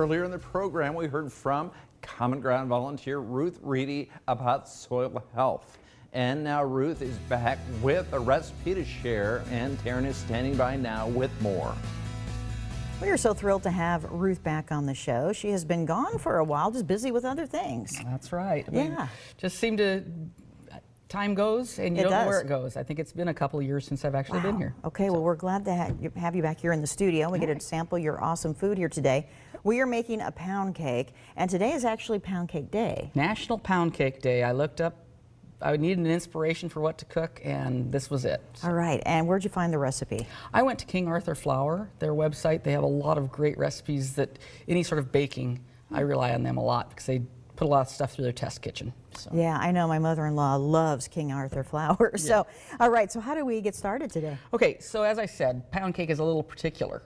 Earlier in the program, we heard from Common Ground volunteer Ruth Ready about soil health. And now Ruth is back with a recipe to share, and Taryn is standing by now with more. We are so thrilled to have Ruth back on the show. She has been gone for a while, just busy with other things. That's right. Yeah. Just seem to, time goes and you don't know where it goes. I think it's been a couple of years since I've actually been here. Okay, well, we're glad to have you back here in the studio. We get to sample your awesome food here today. We are making a pound cake, and today is actually Pound Cake Day. National Pound Cake Day. I looked up, I needed an inspiration for what to cook, and this was it. All right, and where'd you find the recipe? I went to King Arthur Flour, their website. They have a lot of great recipes that any sort of baking, I rely on them a lot because they put a lot of stuff through their test kitchen. So. Yeah, I know my mother-in-law loves King Arthur Flour. So, all right, so how do we get started today? Okay, so as I said, pound cake is a little particular.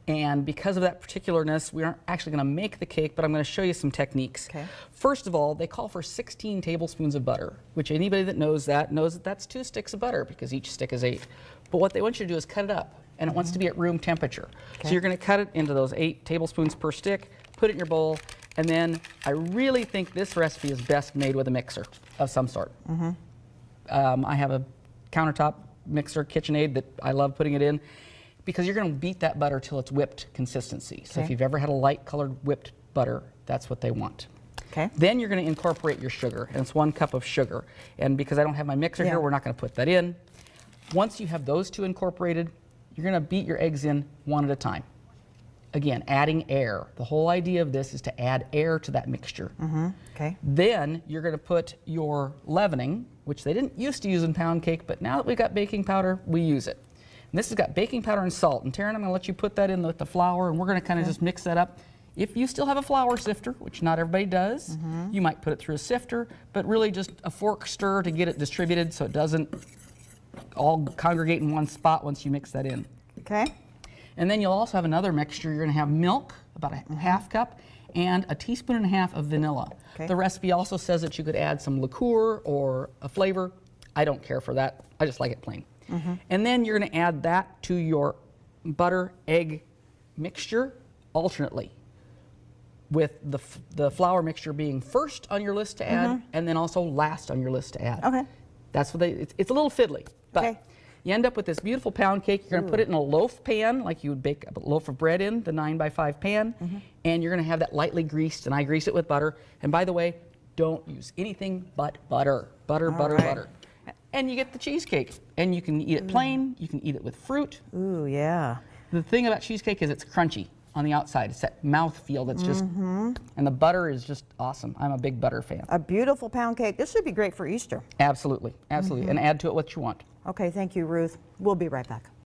And because of that particularness, we aren't actually going to make the cake, but I'm going to show you some techniques. Okay. First of all, they call for 16 tablespoons of butter, which anybody that knows that knows that that's 2 sticks of butter because each stick is 8. But what they want you to do is cut it up, and it wants to be at room temperature. Okay. So you're going to cut it into those 8 tablespoons per stick, put it in your bowl, and then I really think this recipe is best made with a mixer of some sort. I have a countertop mixer, KitchenAid, that I love putting it in, because you're going to beat that butter till it's whipped consistency. So if you've ever had a light colored whipped butter, that's what they want. Okay. Then you're going to incorporate your sugar, and it's 1 cup of sugar. And because I don't have my mixer here, we're not going to put that in. Once you have those 2 incorporated, you're going to beat your eggs in 1 at a time. Again, adding air. The whole idea of this is to add air to that mixture. Okay. Then you're going to put your leavening, which they didn't used to use in pound cake, but now that we've got baking powder, we use it. And this has got baking powder and salt. And Taryn, I'm going to let you put that in with the flour, and we're going to kind of just mix that up. If you still have a flour sifter, which not everybody does, you might put it through a sifter, but really just a fork stir to get it distributed so it doesn't all congregate in one spot once you mix that in. Okay. And then you'll also have another mixture. You're going to have milk, about a half cup, and a teaspoon and a half of vanilla. Okay. The recipe also says that you could add some liqueur or a flavor. I don't care for that. I just like it plain. And then you're going to add that to your butter egg mixture alternately, with the flour mixture being first on your list to add, and then also last on your list to add. Okay. That's what it's a little fiddly, but you end up with this beautiful pound cake. You're going to put it in a loaf pan, like you would bake a loaf of bread in, the 9x5 pan, and you're going to have that lightly greased, and I grease it with butter. And by the way, don't use anything but butter. Butter, butter, butter. And you get the cheesecake, and you can eat it plain, you can eat it with fruit. Ooh, yeah. The thing about cheesecake is it's crunchy on the outside. It's that mouthfeel that's just, and the butter is just awesome. I'm a big butter fan. A beautiful pound cake. This would be great for Easter. Absolutely, absolutely. And add to it what you want. Okay, thank you, Ruth. We'll be right back.